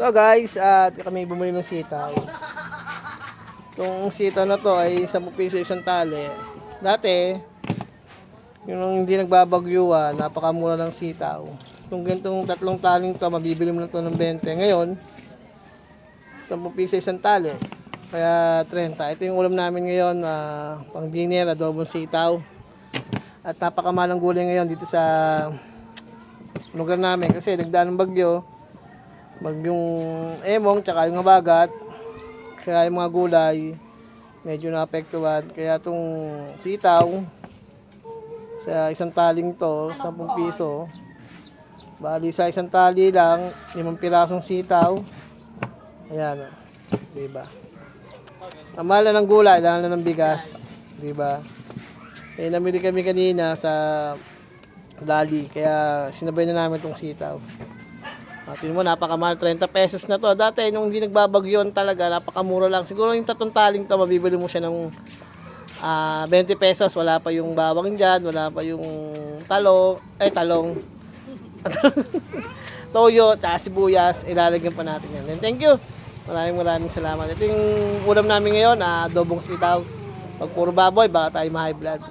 So guys, at kami bumili ng sitaw. Itong sitaw na to ay 10 piso isang tali. Dati, yung hindi nagbabagyuan, napakamura ng sitaw. Itong ganitong 3 taling to, mabibili mo na to ng 20. Ngayon, 10 piso isang tali. Kaya 30. Ito yung ulam namin ngayon, pang dinner, adobong sitaw. At napakamalang gulay ngayon dito sa lugar namin kasi nagdaan ng bagyo. Bagyong Emong, tsaka yung habagat. Kaya yung mga gulay, medyo naapektuhan. Kaya itong sitaw, sa isang taling to, 10 piso. Bali sa isang tali lang, 5 pirasong sitaw. Ayan, diba? Ang mahal na ng gulay, lalo na ng bigas. Diba? Eh, namili kami kanina sa Dali, kaya sinabay na namin itong sitaw. Tingnan mo, napakamahal, 30 pesos na to. Dati, nung hindi nagbabagyon talaga, napakamura lang. Siguro yung 3 taling to, mabibili mo siya ng 20 pesos. Wala pa yung bawang dyan, wala pa yung talong. Toyo, tsaka sibuyas. Ilalagyan pa natin yan. And thank you. Maraming salamat. Ito yung ulam namin ngayon, adobong sitaw. Pag puro baboy, baka tayo ma-high blood.